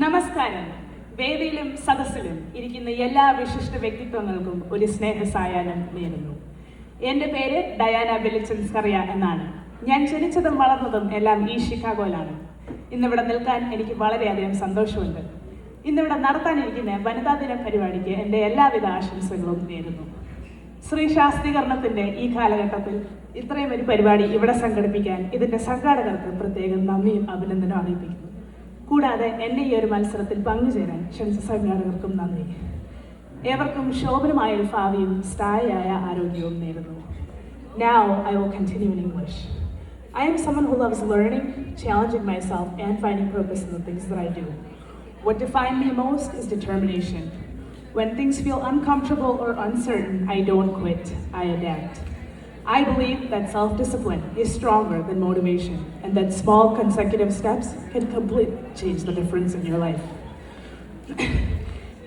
നമസ്കാരം. വേദിയിലും സദസ്സിലും ഇരിക്കുന്ന എല്ലാ വിശിഷ്ട വ്യക്തിത്വങ്ങൾക്കും ഒരു സ്നേഹസായാഹ്നം നേരുന്നു. എൻ്റെ പേര് ഡയാന വെളിച്ചൻസ്കറിയ എന്നാണ്. ഞാൻ ജനിച്ചതും വളർന്നതും എല്ലാം ഈ ഷിക്കാഗോയിലാണ്. ഇന്നിവിടെ നിൽക്കാൻ എനിക്ക് വളരെയധികം സന്തോഷമുണ്ട്. ഇന്നിവിടെ നടത്താനിരിക്കുന്ന വനിതാ ദിന പരിപാടിക്ക് എൻ്റെ എല്ലാവിധ ആശംസകളും നേരുന്നു. സ്ത്രീ ശാക്തീകരണത്തിൻ്റെ ഈ കാലഘട്ടത്തിൽ ഇത്രയും ഒരു പരിപാടി ഇവിടെ സംഘടിപ്പിക്കാൻ ഇതിൻ്റെ സംഘാടകർക്ക് പ്രത്യേകം നന്ദിയും അഭിനന്ദനവും അറിയിപ്പിക്കുന്നു. കൂടാതെ എന്നെ ഈ ഒരു മത്സരത്തിൽ പങ്കുചേരാൻ ക്ഷണിച്ച സംഘാടകർക്കും നന്ദി. ഏവർക്കും ശോഭനമായ ഒരു ഭാവിയും സ്ഥായിയായ ആരോഗ്യവും നേരുന്നു. Now I will continue in English. I am someone who loves learning, challenging myself, and finding purpose in the things that I do. What defines me most is determination. When things feel uncomfortable or uncertain, I don't quit, I adapt. I believe that self-discipline is stronger than motivation, and that small consecutive steps can completely change the difference in your life.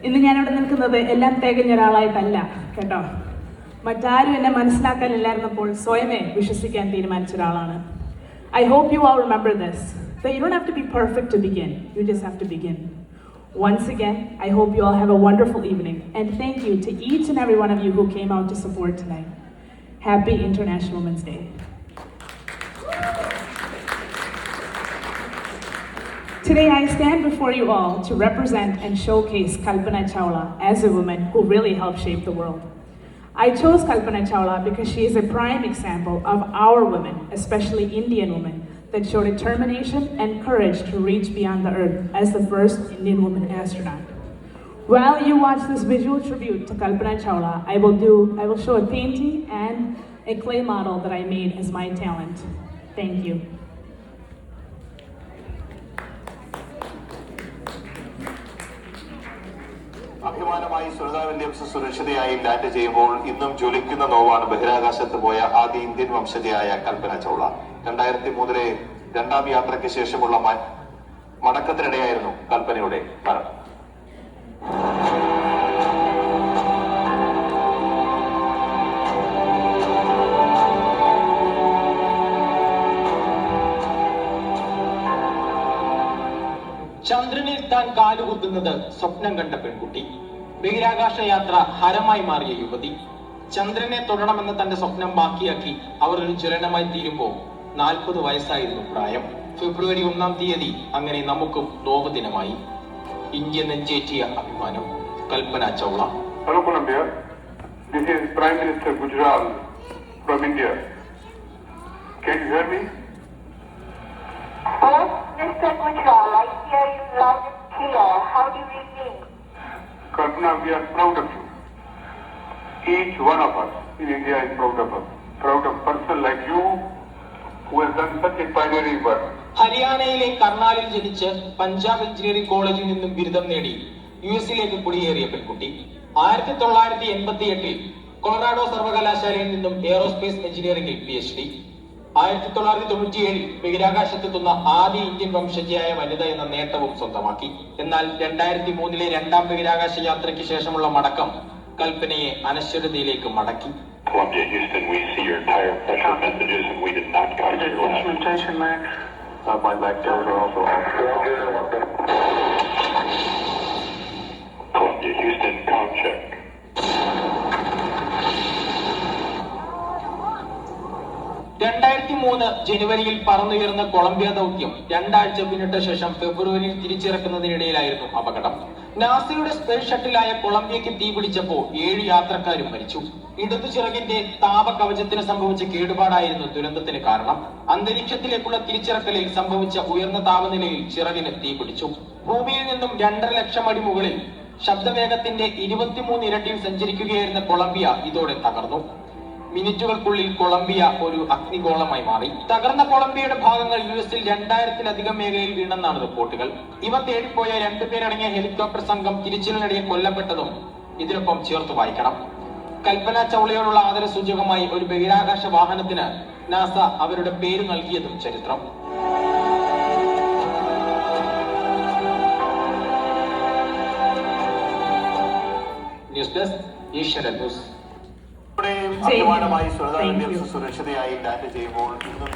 ഇന്ന് ഞാനിവിടെ നിൽക്കുന്നത് എല്ലാം തികഞ്ഞ ഒരാളായിട്ടല്ല കേട്ടോ. മറ്റാരും എന്നെ മനസ്സിലാക്കാനില്ലായിരുന്നപ്പോൾ സ്വയമേ വിശ്വസിക്കാൻ തീരുമാനിച്ച ഒരാളാണ്. I hope you all remember this, that you don't have to be perfect to begin, you just have to begin. Once again, I hope you all have a wonderful evening, and thank you to each and every one of you who came out to support tonight. Happy International Women's Day. Today I stand before you all to represent and showcase Kalpana Chawla as a woman who really helped shape the world. I chose Kalpana Chawla because she is a prime example of our women, especially Indian women, that show determination and courage to reach beyond the earth as the first Indian woman astronaut. While you watch this visual tribute to Kalpana Chawla, I will show a painting and a clay model that I made as my talent. Thank you. അഭിമാനമായി Sunitha Williams സുരക്ഷിതയായി land ചെയ്യുമ്പോൾ ഇന്നും ജ്വലിക്കുന്ന നോവാണ് ബഹിരാകാശത്ത് പോയ ആദ്യ Indian വംശജയായ Kalpana Chawla. 2003 രണ്ടാം യാത്രയ്ക്ക് ശേഷമുള്ള മടക്കത്തിനിടെയായിരുന്നു കൽപ്പനയുടെ മരണം. ചന്ദ്രനിൽ താൻ കാലുകുത്തുന്നത് സ്വപ്നം കണ്ട പെൺകുട്ടി, ബഹിരാകാശ യാത്ര ഹരമായി മാറിയ യുവതി, ചന്ദ്രനെ തൊടണമെന്ന തന്റെ സ്വപ്നം ബാക്കിയാക്കി അവർ ഒരു ജ്വലനമായി തീരുമ്പോൾ 40 വയസ്സായിരുന്നു പ്രായം. ഫെബ്രുവരി 1-ാം തീയതി അങ്ങനെ നമുക്കും നോവ് ദിനമായി. ഇന്ത്യ നെഞ്ചേറ്റിയ അഭിമാനം Kalpana Chawla. Hello Colombia, this is Prime Minister Gujral from India. Can you hear me? Yes, Mr. Gujral, I hear you loud and clear. How do you remain? Kalpana, we are proud of you. Each one of us in India is proud of us. Proud of a person like you who has done such a pioneering work. ഹരിയാനയിലെ കർണാലിൽ ജനിച്ച് Punjab engineering കോളേജിൽ നിന്നും ബിരുദം നേടി യുഎസിലേക്ക് കുടിയേറിയ പെൺകുട്ടി. 1988 Colorado സർവകലാശാലയിൽ നിന്നും എയറോസ്പേസ് എഞ്ചിനീയറിംഗിൽ PhD. 1997 ബഹിരാകാശത്തെത്തുന്ന ആദ്യ ഇന്ത്യൻ വംശജയായ വനിത എന്ന നേട്ടവും സ്വന്തമാക്കി. എന്നാൽ 2003 രണ്ടാം ബഹിരാകാശ യാത്രയ്ക്ക് ശേഷമുള്ള മടക്കം കൽപ്പനയെ അനശ്വരതയിലേക്ക് മടക്കി. Columbia, Houston, we see your tire pressure messages and we did not copy your last. Instrumentation, Mac. My back doors are also off. Columbia, Houston, com check. ജനുവരിയിൽ പറന്നുയർന്ന കൊളംബിയ ദൗത്യം 2 ആഴ്ച പിന്നിട്ട ശേഷം ഫെബ്രുവരിയിൽ തിരിച്ചിറക്കുന്നതിനിടയിലായിരുന്നു അപകടം. നാസയുടെ സ്പേസ് ഷട്ടിലായ കൊളംബിയയ്ക്ക് തീപിടിച്ചപ്പോൾ 7 യാത്രക്കാരും മരിച്ചു. ഇടതു ചിറകിന്റെ താപകവചത്തിന് സംഭവിച്ച കേടുപാടായിരുന്നു ദുരന്തത്തിന് കാരണം. അന്തരീക്ഷത്തിലേക്കുള്ള തിരിച്ചിറക്കലിൽ സംഭവിച്ച ഉയർന്ന താപനിലയിൽ ചിറകിന് തീപിടിച്ചു. ഭൂമിയിൽ നിന്നും 2.5 ലക്ഷം അടി മുകളിൽ ശബ്ദവേഗത്തിന്റെ 23 ഇരട്ടിയിൽ സഞ്ചരിക്കുകയായിരുന്ന കൊളംബിയ ഇതോടെ തകർന്നു. മിനിറ്റുകൾക്കുള്ളിൽ കൊളംബിയ ഒരു അഗ്നിഗോളമായി മാറി. തകർന്ന കൊളംബിയയുടെ ഭാഗങ്ങൾ യുഎസിൽ 2000-ലധികം മേഖലയിൽ വീണെന്നാണ് റിപ്പോർട്ടുകൾ. ഇവ തേടിപ്പോയ 2 പേരടങ്ങിയ ഹെലികോപ്റ്റർ സംഘം തിരിച്ചിലിനിടെ കൊല്ലപ്പെട്ടതും ഇതിനൊപ്പം ചേർത്ത് വായിക്കണം. കൽപ്പന ചൗളയോടുള്ള ആദരസൂചകമായി ഒരു ബഹിരാകാശ വാഹനത്തിന് നാസ അവരുടെ പേര് നൽകിയതും ചരിത്രം. News desk Asianet news. അഭിമാനമായി സുനിത വില്യംസ് സുരക്ഷിതയായി ലാൻഡ് ചെയ്യുമ്പോൾ ഇന്നും